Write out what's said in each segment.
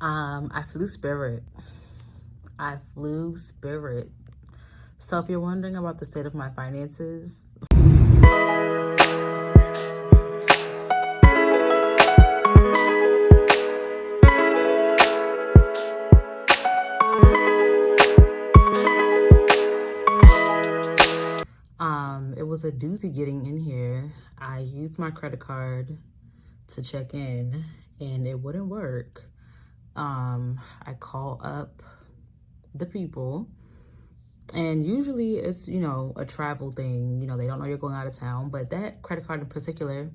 I flew Spirit. I flew Spirit. So if you're wondering about the state of my finances, it was a doozy getting in here. I used my credit card to check in and it wouldn't work. I call up the people, and usually it's, a travel thing. They don't know you're going out of town, but that credit card in particular,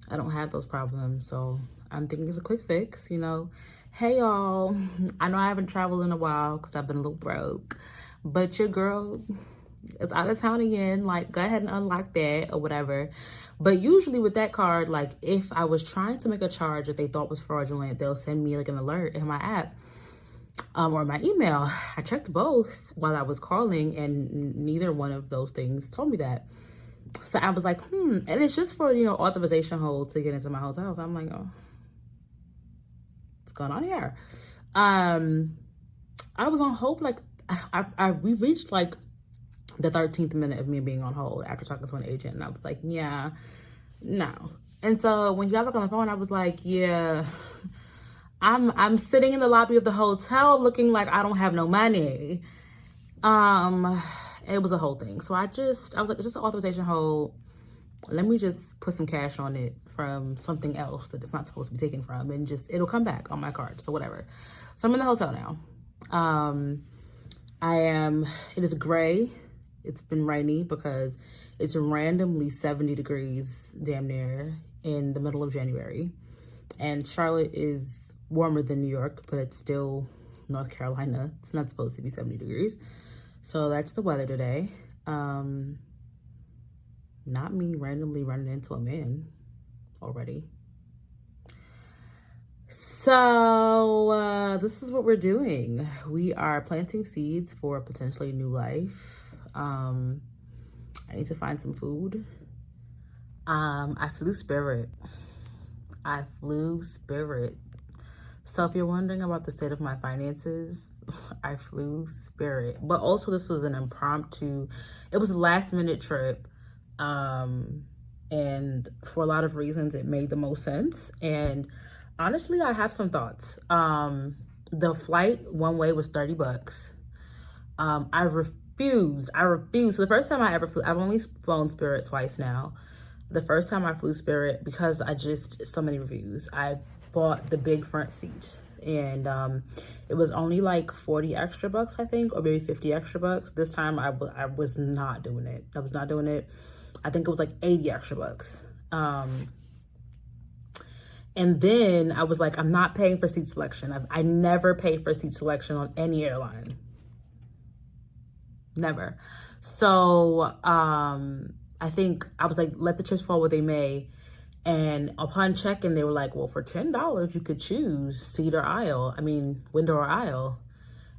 I don't have those problems. So I'm thinking it's a quick fix, Hey y'all, I know I haven't traveled in a while because I've been a little broke, but your girl is out of town again. Like, go ahead and unlock that or whatever. But usually with that card, like if I was trying to make a charge that they thought was fraudulent, they'll send me like an alert in my app or my email. I checked both while I was calling and neither one of those things told me that. So I was like, and it's just for, authorization hold to get into my hotel. So I'm like, oh, what's going on here? I was on hold, like we reached like the 13th minute of me being on hold after talking to an agent. And I was like, yeah, no. And so when y'all look on the phone, I was like, yeah, I'm sitting in the lobby of the hotel looking like I don't have no money. It was a whole thing. So I was like, it's just an authorization hold. Let me just put some cash on it from something else that it's not supposed to be taken from, and just, it'll come back on my card. So whatever. So I'm in the hotel now. It is gray. It's been rainy because it's randomly 70 degrees damn near in the middle of January. And Charlotte is warmer than New York, but it's still North Carolina. It's not supposed to be 70 degrees. So that's the weather today. Not me randomly running into a man already. So this is what we're doing. We are planting seeds for potentially new life. I need to find some food. I flew Spirit. I flew Spirit. So if you're wondering about the state of my finances, I flew Spirit. But also this was an impromptu, it was a last minute trip. And for a lot of reasons, it made the most sense. And honestly, I have some thoughts. The flight one way was $30. I refused. So the first time I ever flew, I've only flown Spirit twice now. The first time I flew Spirit, because so many reviews, I bought the big front seat, and it was only like 40 extra bucks, I think, or maybe 50 extra bucks. This time I was not doing it. I think it was like 80 extra bucks. And then I was like, I'm not paying for seat selection. I never pay for seat selection on any airline. Never. So I think I was like, let the chips fall where they may. And upon check-in, they were like, well, for $10, you could choose seat or aisle. Window or aisle.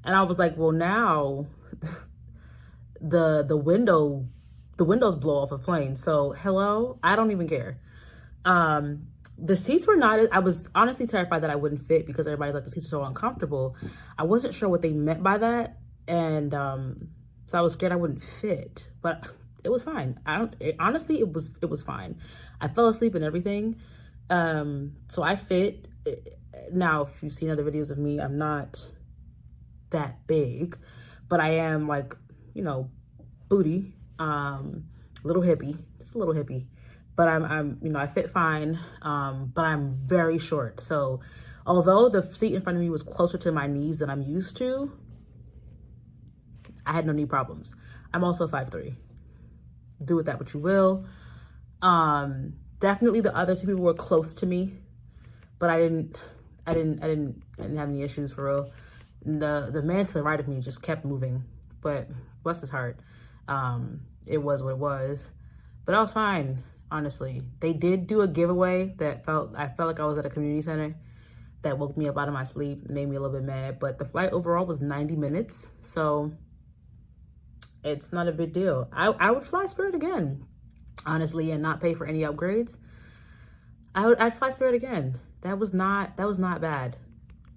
And I was like, well, now the windows blow off a plane. So hello, I don't even care. The seats were not, I was honestly terrified that I wouldn't fit because everybody's like, the seats are so uncomfortable. I wasn't sure what they meant by that. And so I was scared I wouldn't fit, but it was fine. Honestly, it was fine. I fell asleep and everything. So I fit. Now, if you've seen other videos of me, I'm not that big, but I am like, booty, little hippie, just a little hippie. But I fit fine, but I'm very short. So although the seat in front of me was closer to my knees than I'm used to, I had no knee problems. I'm also 5'3". Do with that what you will. Definitely the other two people were close to me, but I didn't have any issues for real. The man to the right of me just kept moving, but bless his heart. It was what it was, but I was fine. Honestly, they did do a giveaway that I felt like I was at a community center that woke me up out of my sleep, made me a little bit mad, but the flight overall was 90 minutes. So it's not a big deal. I would fly Spirit again, honestly, and not pay for any upgrades. I'd fly Spirit again. That was not bad.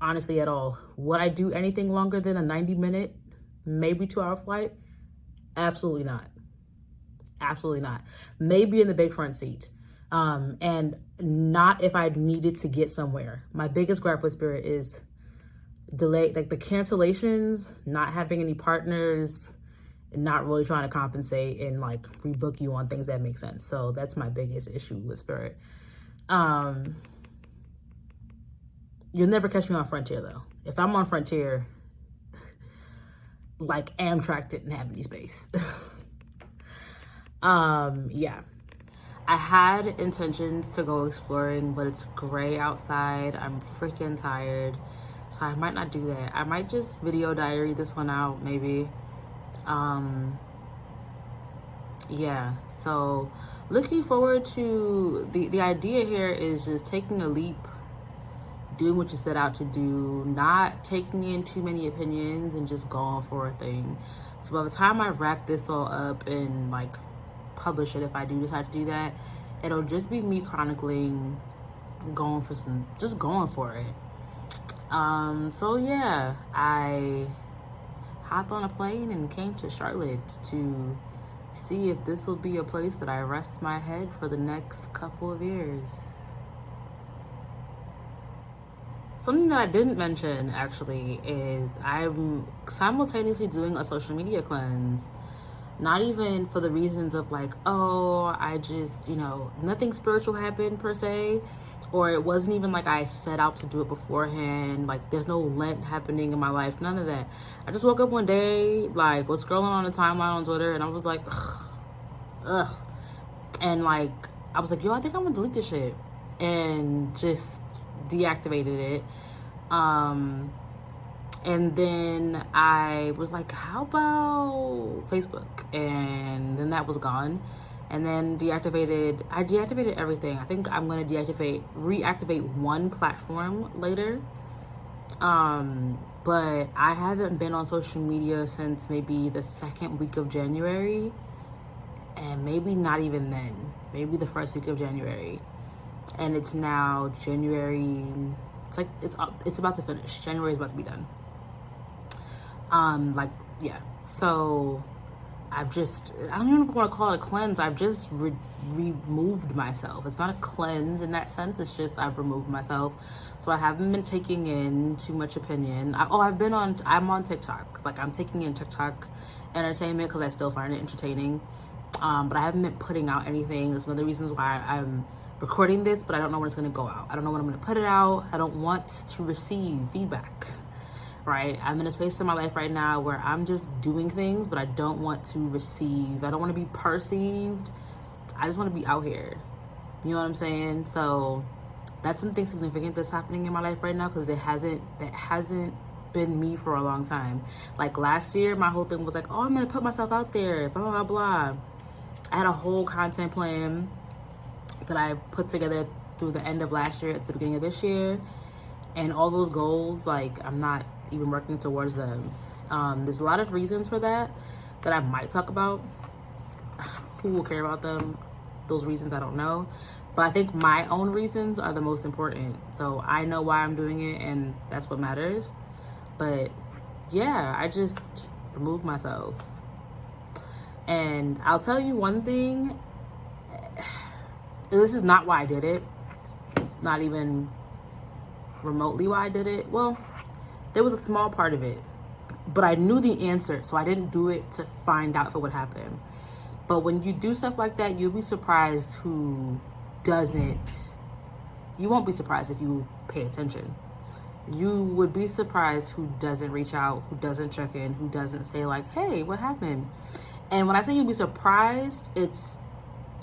honestly, at all. Would I do anything longer than a 90-minute, maybe 2-hour flight? Absolutely not. Absolutely not. Maybe in the big front seat. And not if I needed to get somewhere. My biggest gripe with Spirit is delay, like the cancellations, not having any partners, and not really trying to compensate and like rebook you on things that make sense. So that's my biggest issue with Spirit. You'll never catch me on Frontier though. If I'm on Frontier, like Amtrak didn't have any space. Yeah. I had intentions to go exploring, but it's gray outside. I'm freaking tired. So I might not do that. I might just video diary this one out, maybe. Yeah, so looking forward to the idea here is just taking a leap, doing what you set out to do, not taking in too many opinions and just going for a thing. So by the time I wrap this all up and like publish it, if I do decide to do that, it'll just be me chronicling, going for it. So yeah, I hopped on a plane and came to Charlotte to see if this will be a place that I rest my head for the next couple of years. Something that I didn't mention actually is I'm simultaneously doing a social media cleanse. Not even for the reasons of like, oh, I just, nothing spiritual happened per se, or it wasn't even like I set out to do it beforehand. Like there's no Lent happening in my life, none of that. I just woke up one day, like was scrolling on the timeline on Twitter, and I was like, ugh. And like, I was like, yo, I think I'm gonna delete this shit, and just deactivated it. And then I was like, how about Facebook? And then that was gone. And then I deactivated everything. I think I'm gonna reactivate one platform later. But I haven't been on social media since maybe the second week of January. And maybe not even then, maybe the first week of January. And it's now January, it's about to finish. January is about to be done. So I don't even know if I want to call it a cleanse. I've just removed myself. It's not a cleanse in that sense. It's just I've removed myself. So I haven't been taking in too much opinion. I'm on TikTok. Like I'm taking in TikTok entertainment because I still find it entertaining. But I haven't been putting out anything. That's one of the reasons why I'm recording this, but I don't know when it's going to go out. I don't know when I'm going to put it out. I don't want to receive feedback. Right? I'm in a space in my life right now where I'm just doing things, but I don't want to receive. I don't want to be perceived. I just want to be out here. You know what I'm saying? So that's something significant that's happening in my life right now, because it hasn't been me for a long time. Like last year, my whole thing was like, oh, I'm going to put myself out there, blah, blah, blah, blah. I had a whole content plan that I put together through the end of last year, at the beginning of this year. And all those goals, like I'm not even working towards them. There's a lot of reasons for that I might talk about. Who will care about them? Those reasons I don't know. But I think my own reasons are the most important. So I know why I'm doing it, and that's what matters. But yeah, I just removed myself. And I'll tell you one thing. This is not why I did it. It's not even remotely why I did it. Well, there was a small part of it, but I knew the answer, so I didn't do it to find out if it would happen. But when you do stuff like that, you'll be surprised who doesn't. You won't be surprised if you pay attention. You would be surprised who doesn't reach out, who doesn't check in, who doesn't say like, hey, what happened? And when I say you'll be surprised, it's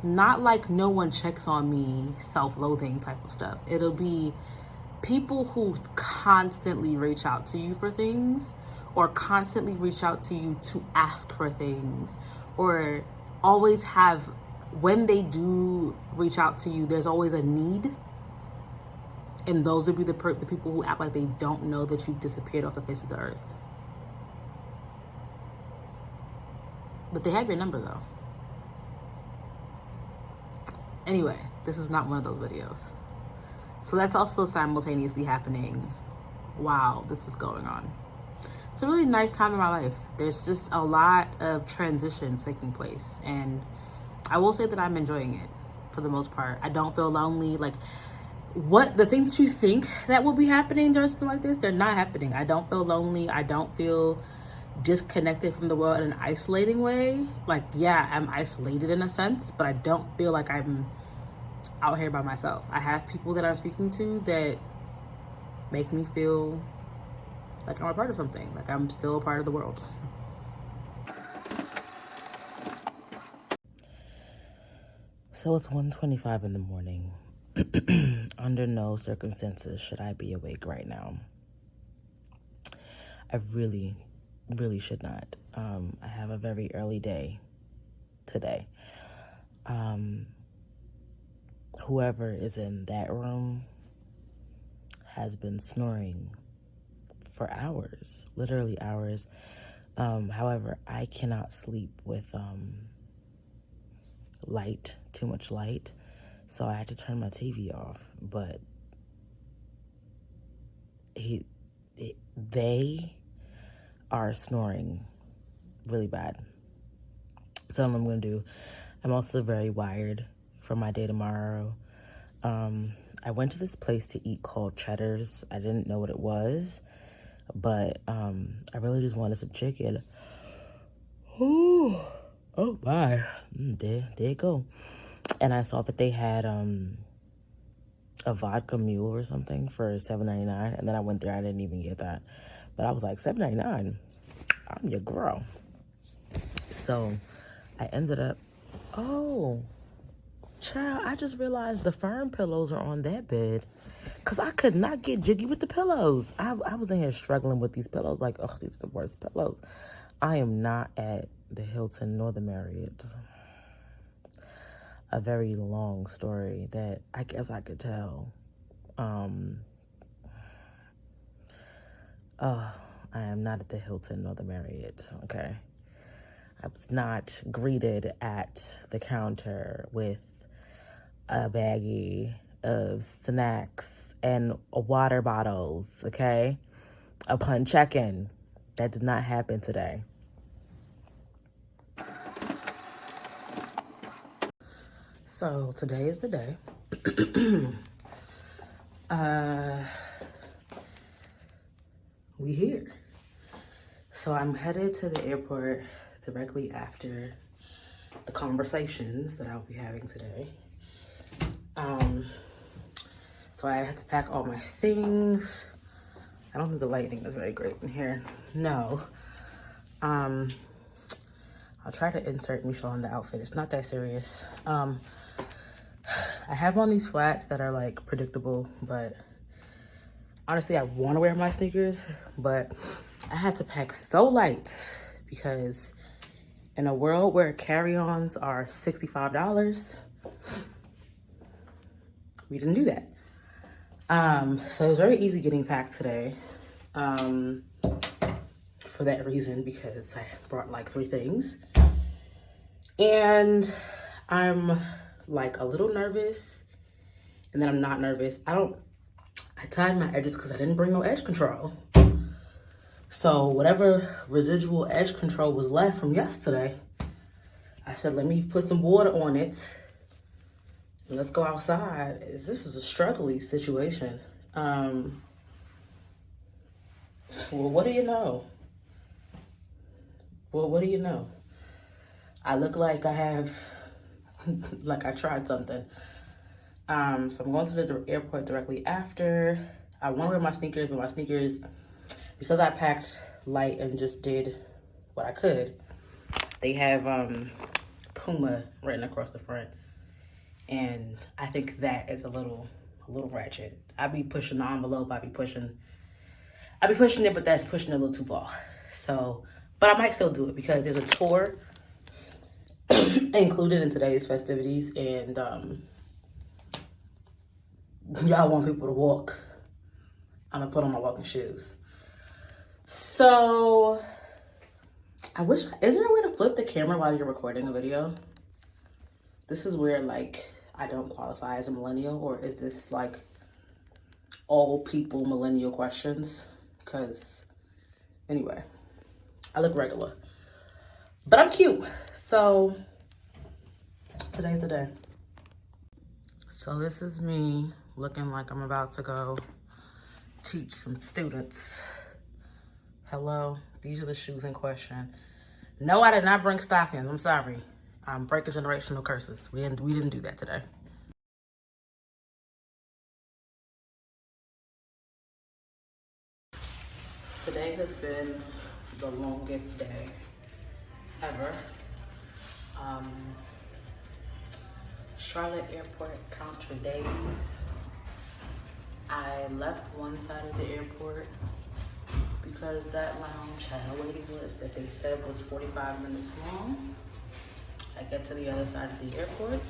not like no one checks on me, self-loathing type of stuff. It'll be people who constantly reach out to you for things, or constantly reach out to you to ask for things, or always have, when they do reach out to you, there's always a need. And those would be the people who act like they don't know that you've disappeared off the face of the earth. But they have your number though. Anyway, this is not one of those videos. So that's also simultaneously happening wow, this is going on. It's a really nice time in my life. There's just a lot of transitions taking place, and I will say that I'm enjoying it for the most part. I don't feel lonely. Like, what the things that you think that will be happening during something like this, they're not happening. I don't feel lonely. I don't feel disconnected from the world in an isolating way. Like, yeah, I'm isolated in a sense, but I don't feel like I'm out here by myself. I have people that I'm speaking to that make me feel like I'm a part of something, like I'm still a part of the world. So it's 1:25 in the morning. Under no circumstances should I be awake right now. I really should not. I have a very early day today. Whoever is in that room has been snoring for hours, literally hours. However, I cannot sleep with too much light, so I had to turn my TV off. But they are snoring really bad. So what I'm gonna do, I'm also very wired for my day tomorrow. I went to this place to eat called Cheddar's. I didn't know what it was, but I really just wanted some chicken. Ooh. Oh my, there you go. And I saw that they had a vodka mule or something for $7.99, and then I went there. I didn't even get that, but I was like, $7.99, I'm your girl. So I ended up, oh child, I just realized the firm pillows are on that bed, because I could not get jiggy with the pillows. I was in here struggling with these pillows, like, oh, these are the worst pillows. I am not at the Hilton nor the Marriott. A very long story that I guess I could tell. I am not at the Hilton nor the Marriott, okay? I was not greeted at the counter with a baggie of snacks and water bottles, okay? Upon check-in. That did not happen today. So today is the day. We here. So I'm headed to the airport directly after the conversations that I'll be having today. So I had to pack all my things. I don't think the lighting is very great in here. No. I'll try to insert Michelle in the outfit. It's not that serious. I have on these flats that are like predictable, but honestly, I want to wear my sneakers, but I had to pack so light because in a world where carry-ons are $65, we didn't do that. So it was very easy getting packed today. For that reason, because I brought like 3 things. And I'm like a little nervous, and then I'm not nervous. I tied my edges because I didn't bring no edge control. So whatever residual edge control was left from yesterday, I said, let me put some water on it and let's go outside. This is a struggly situation. Well, what do you know? Well, what do you know? I look like I have, like I tried something. So I'm going to the airport directly after. I want to wear my sneakers, but my sneakers, because I packed light and just did what I could, they have Puma written across the front. And I think that is a little ratchet. I be pushing the envelope, I be pushing it, but that's pushing it a little too far. So, but I might still do it because there's a tour included in today's festivities, and y'all want people to walk. I'm gonna put on my walking shoes. So, is there a way to flip the camera while you're recording a video? This is where, like, I don't qualify as a millennial, or is this, like, all people millennial questions. Because, anyway, I look regular. But I'm cute. So, today's the day. So this is me looking like I'm about to go teach some students. Hello, these are the shoes in question. No, I did not bring stockings. I'm sorry. I'm breaking generational curses. We didn't do that today. Today has been the longest day ever. Charlotte Airport counter days. I left one side of the airport because that lounge had a waiting list that they said was 45 minutes long. I get to the other side of the airport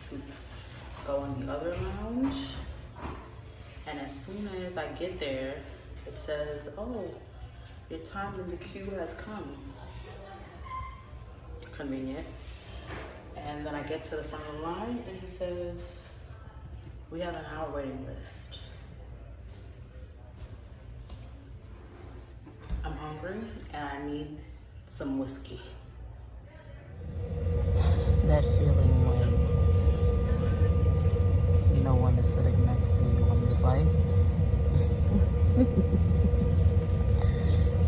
to go in the other lounge. And as soon as I get there, it says, oh, your time in the queue has come. Convenient. And then I get to the front of the line and he says, we have an hour waiting list. I'm hungry and I need some whiskey. That feeling when no one is sitting next to you on the flight.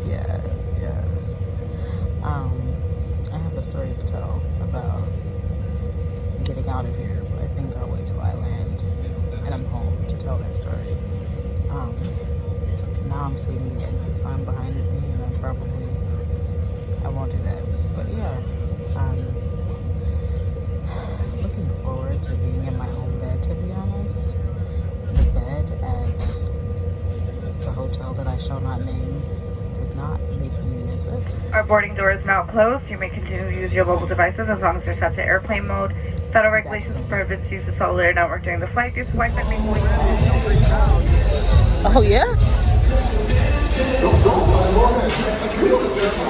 Yes. I have a story to tell about getting out of here, but I think I'll wait till I land and I'm home to tell that story. Now I'm seeing the exit sign behind me, and I won't do that. But yeah, I'm looking forward to being in my home bed, to be honest. The bed at the hotel that I shall not name did not make me miss it. Our boarding door is now closed. You may continue to use your mobile devices as long as they're set to airplane mode. Federal regulations prohibits use of cellular network during the flight. Use Wi-Fi may voice. Oh yeah?